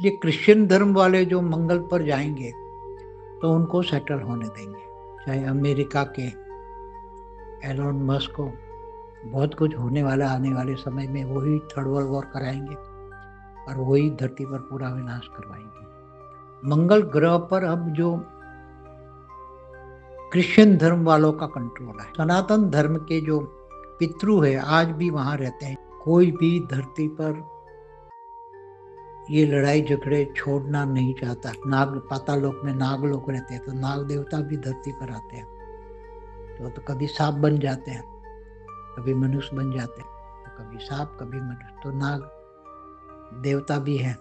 इसलिए क्रिश्चियन धर्म वाले जो मंगल पर जाएँगे, तो उनको सेटल होने देंगे। चाहे अमेरिका के एलोन मस्क को बहुत कुछ होने वाला आने वाले समय में, वही थर्ड वर्ल्ड वॉर कराएँगे और वही धरती पर पूरा विनाश करवाएँगे। मंगल ग्रह पर अब जो क्रिश्चियन धर्म वालों का कंट्रोल है। सनातन धर्म के जो पितृ हैं, आज भी वहाँ रहते हैं। कोई भी धरती पर ये लड़ाई झगड़े छोड़ना नहीं चाहता। नाग पातालोक में नाग लोग रहते हैं, तो नाग देवता भी धरती पर आते हैं। तो कभी सांप बन जाते हैं, कभी मनुष्य बन जाते हैं, तो कभी सांप कभी मनुष्य, तो नाग देवता भी हैं।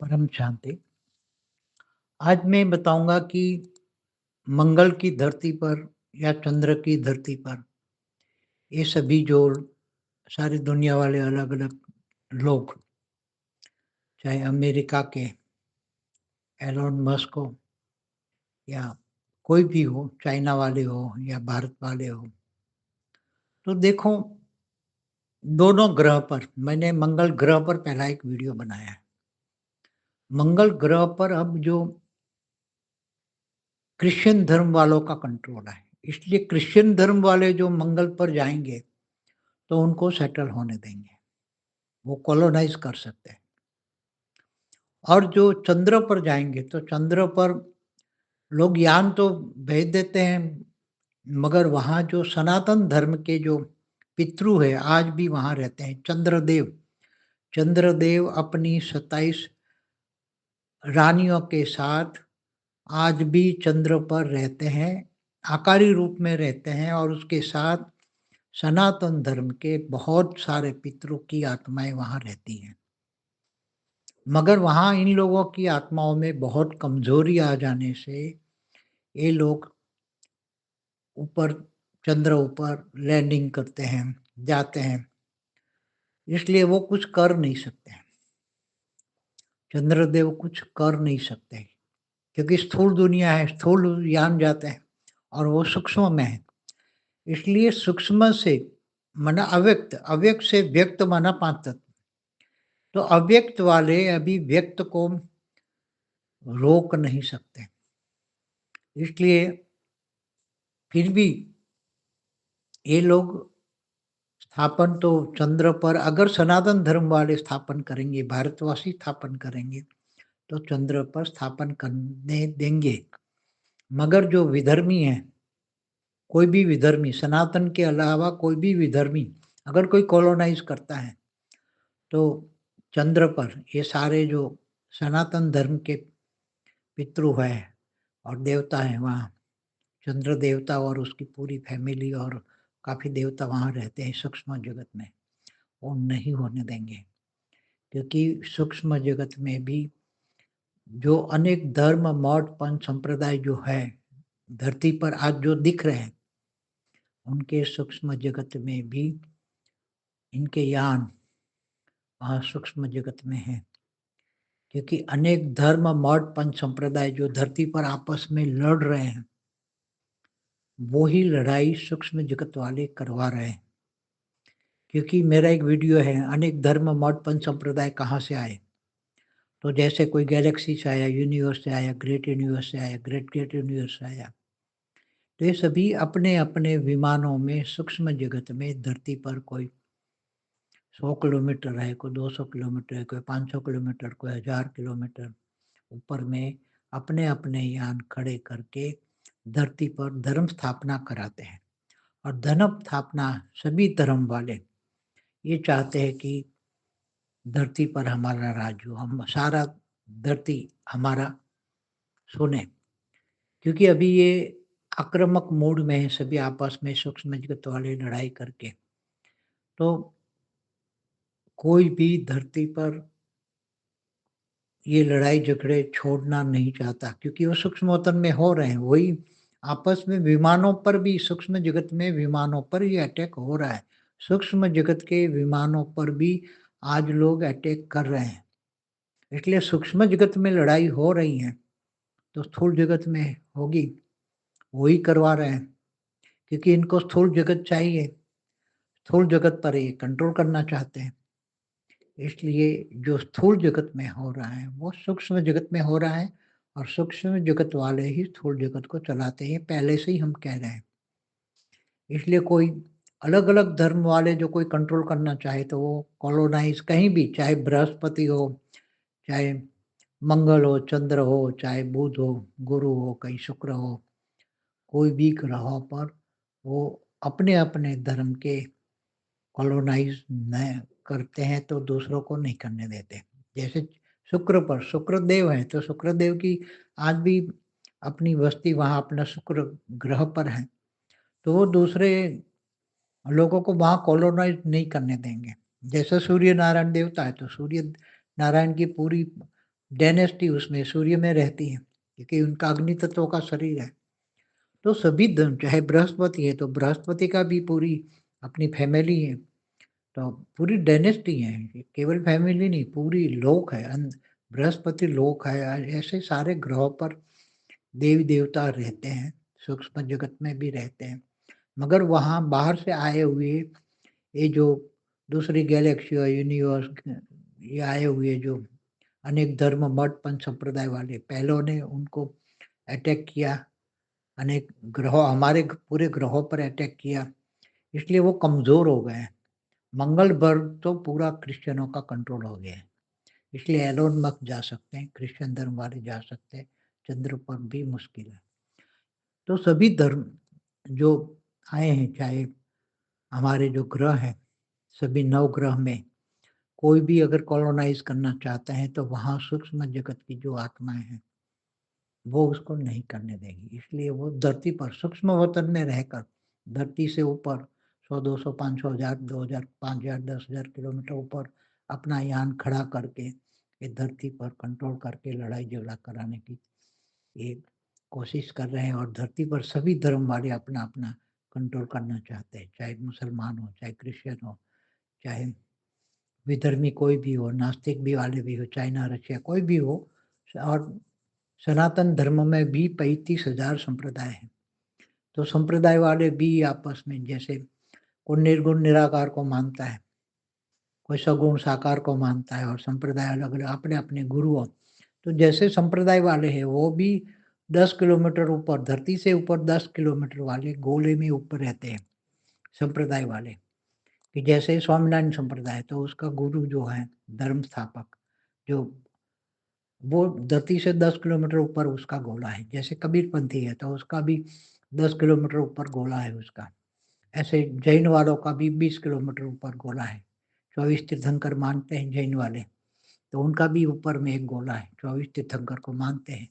परम शांति। आज मैं बताऊंगा कि मंगल की धरती पर या चंद्र की धरती पर ये सभी जो सारी दुनिया वाले अलग अलग लोग, चाहे अमेरिका के एलोन मस्क हो या कोई भी हो, चाइना वाले हो या भारत वाले हो, तो देखो दोनों ग्रह पर, मैंने मंगल ग्रह पर पहला एक वीडियो बनाया है। मंगल ग्रह पर अब जो क्रिश्चियन धर्म वालों का कंट्रोल है, इसलिए क्रिश्चियन धर्म वाले जो मंगल पर जाएंगे, तो उनको सेटल होने देंगे, वो कॉलोनाइज कर सकते हैं। और जो चंद्र पर जाएंगे, तो चंद्र पर लोग यान तो भेज देते हैं, मगर वहाँ जो सनातन धर्म के जो पितृ है, आज भी वहाँ रहते हैं। चंद्रदेव चंद्रदेव अपनी 27 रानियों के साथ आज भी चंद्र पर रहते हैं, आकारी रूप में रहते हैं, और उसके साथ सनातन धर्म के बहुत सारे पितरों की आत्माएं वहाँ रहती हैं। मगर वहाँ इन लोगों की आत्माओं में बहुत कमजोरी आ जाने से ये लोग ऊपर चंद्र ऊपर लैंडिंग करते हैं, जाते हैं, इसलिए वो कुछ कर नहीं सकते। चंद्रदेव कुछ कर नहीं सकते, क्योंकि स्थूल दुनिया है, स्थूल यान जाते हैं और वो सूक्ष्म में है। इसलिए सूक्ष्म से माना अव्यक्त, अव्यक्त से व्यक्त माना 5 तत्व। तो अव्यक्त वाले अभी व्यक्त को रोक नहीं सकते, इसलिए फिर भी ये लोग स्थापन तो चंद्र पर, अगर सनातन धर्म वाले स्थापन करेंगे, भारतवासी स्थापन करेंगे, तो चंद्र पर स्थापन करने देंगे। मगर जो विधर्मी है, कोई भी विधर्मी, सनातन के अलावा कोई भी विधर्मी अगर कोई कॉलोनाइज करता है, तो चंद्र पर ये सारे जो सनातन धर्म के पितृ है और देवता है, वहाँ चंद्र देवता और उसकी पूरी फैमिली और काफ़ी देवता वहाँ रहते हैं सूक्ष्म जगत में, वो नहीं होने देंगे। क्योंकि सूक्ष्म जगत में भी जो अनेक धर्म, मठ, पंथ, संप्रदाय जो है धरती पर आज जो दिख रहे हैं, उनके सूक्ष्म जगत में भी इनके यान वहाँ सूक्ष्म जगत में है। क्योंकि अनेक धर्म, मठ, पंथ, संप्रदाय जो धरती पर आपस में लड़ रहे हैं, वो ही लड़ाई सूक्ष्म जगत वाले करवा रहे हैं। क्योंकि मेरा एक वीडियो है, अनेक धर्म, मठ, पंथ, संप्रदाय कहाँ से आए। तो जैसे कोई गैलेक्सी से आया, यूनिवर्स से आया, ग्रेट यूनिवर्स से आया, ग्रेट यूनिवर्स से आया। तो ये सभी अपने अपने विमानों में सूक्ष्म जगत में धरती पर कोई 100 किलोमीटर है, कोई 200 किलोमीटर है, कोई 500 किलोमीटर, कोई 1000 किलोमीटर ऊपर में अपने अपने यान खड़े करके धरती पर धर्म स्थापना कराते हैं। और धर्म स्थापना सभी धर्म वाले ये चाहते हैं कि धरती पर हमारा राज हो, हम सारा धरती हमारा सुने। क्योंकि अभी ये आक्रामक मूड में है, सभी आपस में सूक्ष्म जगत वाले लड़ाई करके। तो कोई भी धरती पर ये लड़ाई झगड़े छोड़ना नहीं चाहता, क्योंकि वो सूक्ष्मोत्तन में हो रहे हैं। वही आपस में विमानों पर भी, सूक्ष्म जगत में विमानों पर ये अटैक हो रहा है। सूक्ष्म जगत के विमानों पर भी आज लोग अटैक कर रहे हैं। इसलिए सूक्ष्म जगत में लड़ाई हो रही है, तो स्थूल जगत में होगी, वही करवा रहे हैं। क्योंकि इनको स्थूल जगत चाहिए, स्थूल जगत पर ये कंट्रोल करना चाहते हैं। इसलिए जो स्थूल जगत में हो रहा है, वो सूक्ष्म जगत में हो रहा है और सूक्ष्म जगत वाले ही स्थूल जगत को चलाते हैं, पहले से ही हम कह रहे हैं। इसलिए कोई अलग-अलग धर्म वाले जो कोई कंट्रोल करना चाहे तो वो कॉलोनाइज़ कहीं भी, चाहे बृहस्पति हो, चाहे मंगल हो, चंद्र हो, चाहे बुध हो, गुरु हो, कहीं शुक्र हो, कोई भी ग्रहों पर वो अपने-अपने धर्म के कॉलोनाइज़ न करते हैं तो दूसरों को नहीं करने देते। जैसे शुक्र पर शुक्रदेव हैं, तो शुक्रदेव की आज भी अपनी बस्ती वहाँ अपना शुक्र ग्रह पर है, तो वो दूसरे लोगों को वहाँ कॉलोनाइज़ नहीं करने देंगे। जैसे सूर्य नारायण देवता है, तो सूर्य नारायण की पूरी डायनेस्टी उसमें सूर्य में रहती है, क्योंकि उनका अग्नि तत्व का शरीर है। तो सभी धर्म चाहे बृहस्पति है, तो बृहस्पति का भी पूरी अपनी फैमिली है, तो पूरी डायनेस्टी है, ये केवल फैमिली नहीं, पूरी लोक है, बृहस्पति लोक है, ऐसे सारे ग्रहों पर देवी-देवता रहते हैं, सूक्ष्म जगत में भी रहते हैं। मगर वहाँ बाहर से आए हुए ये जो दूसरी गैलेक्सी और यूनिवर्स ये आए हुए जो अनेक धर्म मठ पंथ संप्रदाय वाले पहलों ने उनको अटैक किया, अनेक ग्रहों हमारे पूरे ग्रहों पर अटैक किया, इसलिए वो कमज़ोर हो गए हैं। मंगल पर तो पूरा क्रिश्चियनों का कंट्रोल हो गया है, इसलिए एलोन मस्क जा सकते हैं, क्रिश्चियन धर्म वाले जा सकते हैं, चंद्र पर भी मुश्किल है। तो सभी धर्म जो आए हैं, चाहे हमारे जो ग्रह हैं, सभी नवग्रह में कोई भी अगर कॉलोनाइज़ करना चाहता है, तो वहाँ सूक्ष्म जगत की जो आत्माएँ हैं, वो उसको नहीं करने देगी। इसलिए वो धरती पर सूक्ष्म वतन में रहकर, धरती से ऊपर 100, 200, 500, 1000, 2000, 5000, 10,000 किलोमीटर ऊपर अपना यान खड़ा करके, ये धरती पर कंट्रोल करके लड़ाई-झगड़ा कराने की ये कोशिश कर रहे हैं और धरती पर सभी धर्म वाले अपना-अपना कंट्रोल करना चाहते हैं, चाहे मुसलमान हो, चाहे क्रिश्चियन हो, चाहे विधर्मी कोई भी हो, नास्तिक भी वाले भी हो, चाइना, रशिया कोई भी हो और सनातन धर्म में भी 35,000 संप्रदाय हैं। तो संप्रदाय वाले भी आपस में जैसे कोई निर्गुण निराकार को मानता है, कोई सगुण साकार को मानता है और संप्रदाय अलग-अलग अपने-अपने गुरुओं तो जैसे संप्रदाय वाले हैं वो भी 10 किलोमीटर ऊपर धरती से ऊपर 10 किलोमीटर वाले गोले में ऊपर रहते हैं, संप्रदाय वाले। कि जैसे स्वामीनारायण संप्रदाय तो उसका गुरु जो है धर्म स्थापक जो वो धरती से 10 किलोमीटर ऊपर उसका गोला है। जैसे कबीरपंथी है तो उसका भी 10 किलोमीटर ऊपर गोला है उसका। ऐसे जैन वालों का भी 20 किलोमीटर ऊपर गोला है। 24 तीर्थंकर मानते हैं जैन वाले, तो उनका भी ऊपर में एक गोला है। 24 तीर्थंकर को मानते हैं,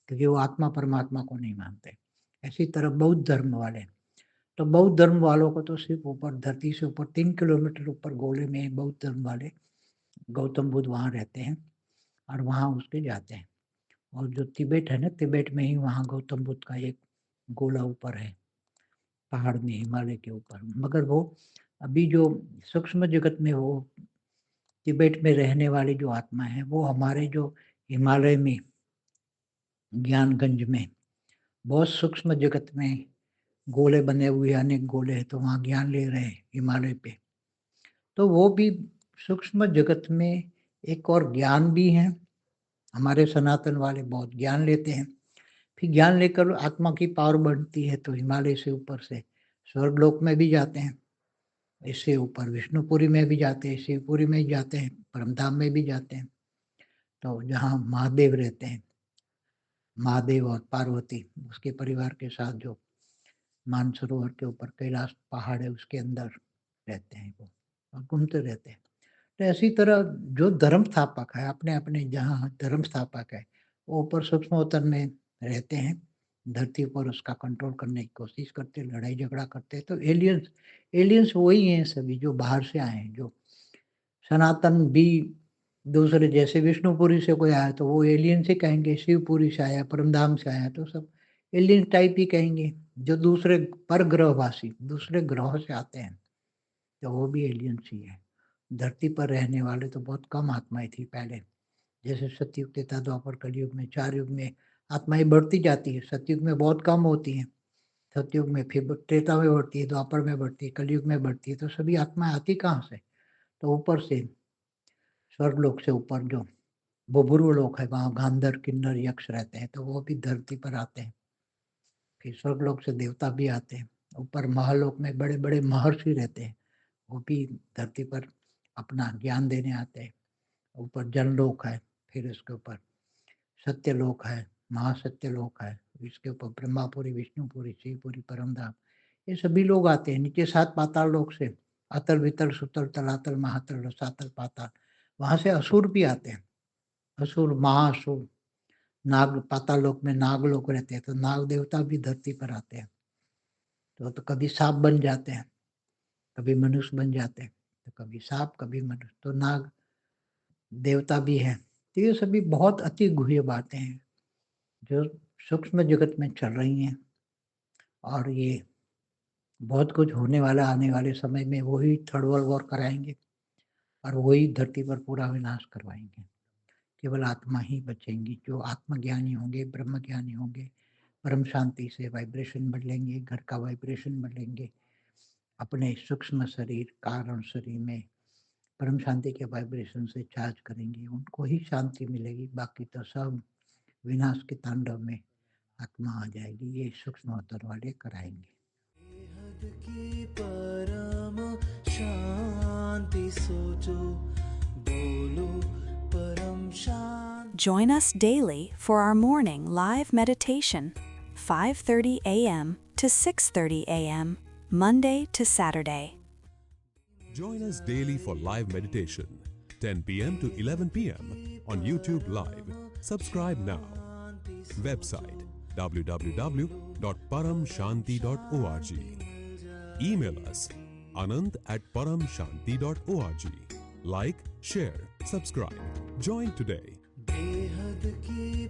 क्योंकि वो आत्मा परमात्मा को नहीं मानते। इसी तरह बौद्ध धर्म वाले, तो बौद्ध धर्म वालों को तो सिर्फ़ ऊपर धरती से ऊपर 3 किलोमीटर ऊपर गोले में बौद्ध धर्म वाले, गौतम बुद्ध वहाँ रहते हैं और वहाँ उसके जाते हैं। और जो तिब्बत है ना, तिब्बत में ही वहाँ गौतम बुद्ध का एक गोला ऊपर है, पहाड़ में हिमालय के ऊपर। मगर वो अभी जो सूक्ष्म जगत में वो तिब्बत में रहने वाली जो आत्मा है, वो हमारे जो हिमालय में ज्ञानगंज में बहुत सूक्ष्म जगत में गोले बने हुए हैं, अनेक गोले हैं, तो वहाँ ज्ञान ले रहे हैं हिमालय पे। तो वो भी सूक्ष्म जगत में एक और ज्ञान भी है, हमारे सनातन वाले बहुत ज्ञान लेते हैं। फिर ज्ञान लेकर आत्मा की पावर बढ़ती है तो हिमालय से ऊपर से स्वर्गलोक में भी जाते हैं। इससे ऊपर विष्णुपुरी में भी जाते हैं, शिवपुरी में जाते हैं, परमधाम में भी जाते हैं। तो जहाँ महादेव रहते हैं, महादेव और पार्वती उसके परिवार के साथ जो मानसरोवर के ऊपर कैलाश पहाड़ है उसके अंदर रहते हैं वो और घूमते रहते हैं। तो ऐसी तरह जो धर्म स्थापक है अपने-अपने जहाँ धर्म स्थापक है, वो ऊपर सूक्ष्म वतन में रहते हैं, धरती पर उसका कंट्रोल करने की कोशिश करते हैं, लड़ाई झगड़ा करते हैं। तो एलियंस एलियंस वही हैं सभी जो बाहर से आए हैं, जो सनातन भी दूसरे जैसे विष्णुपुरी से कोई आया तो वो एलियन से कहेंगे, शिवपुरी से आया, परमधाम से आया तो सब एलियन टाइप ही कहेंगे। जो दूसरे परग्रहवासी दूसरे ग्रहों से आते हैं, तो वो भी एलियंस ही है। धरती पर रहने वाले तो बहुत कम आत्माएँ थी पहले। जैसे सतयुग, त्रेता, द्वापर, कलयुग में 4 युग में आत्माएँ बढ़ती जाती है, सतयुग में बहुत कम होती हैं। सतयुग में, फिर त्रेता में बढ़ती है, द्वापर में बढ़ती है, कलयुग में बढ़ती है, तो सभी आत्माएँ आती कहाँ से? तो ऊपर से, स्वर्गलोक से ऊपर जो भूभुर्व लोक है, वहाँ गांधर्व, किन्नर, यक्ष रहते हैं, तो वो भी धरती पर आते हैं। फिर स्वर्गलोक से देवता भी आते हैं। ऊपर महालोक में बड़े-बड़े महर्षि रहते हैं, वो भी धरती पर अपना ज्ञान देने आते हैं। ऊपर जनलोक है, फिर उसके ऊपर सत्यलोक है, महासत्यलोक है, इसके ऊपर ब्रह्मापुरी, विष्णुपुरी, शिवपुरी, परमधाम, ये सभी लोग आते हैं। नीचे 7 पाताल लोक से अतल, वितल, सुतल, तलातल, महातल, रसातल, पाताल, वहाँ से असुर भी आते हैं। असुर, महाअसुर, नाग, पाताल लोक में नाग लोग रहते हैं, तो नाग देवता भी धरती पर आते हैं। तो कभी सांप बन जाते हैं, कभी मनुष्य बन जाते हैं, तो कभी सांप, कभी मनुष्य, तो नाग देवता भी हैं। तो ये सभी बहुत अति गुह्य बातें हैं, जो सूक्ष्म जगत में चल रही हैं, और ये बहुत कुछ होने वाला आने वाले समय में, वही थर्ड वर्ल्ड वॉर कराएँगे और वही धरती पर पूरा विनाश करवाएँगे। केवल आत्मा ही बचेंगी, जो आत्मज्ञानी होंगे, ब्रह्मज्ञानी होंगे, परम शांति से वाइब्रेशन बदलेंगे, घर का वाइब्रेशन बदलेंगे, अपने सूक्ष्म शरीर, कारण शरीर में परम शांति के वाइब्रेशन से चार्ज करेंगे, उनको ही शांति मिलेगी, बाकी तो सब विनाश के तांडव में आत्मा आ जाएगी। ये सूक्ष्म अवतार वाले कराएंगे। बेहद की परम शांति सोचो, बोलो परम शांति। Join us daily for our morning live meditation, 5:30 a.m. to 6:30 a.m., Monday to Saturday. Join us daily for live meditation, 10 p.m. to 11 p.m. on YouTube Live. Subscribe now. Website www.paramshanti.org. Email us anand@paramshanti.org. Like, share, subscribe. Join today. बेहद की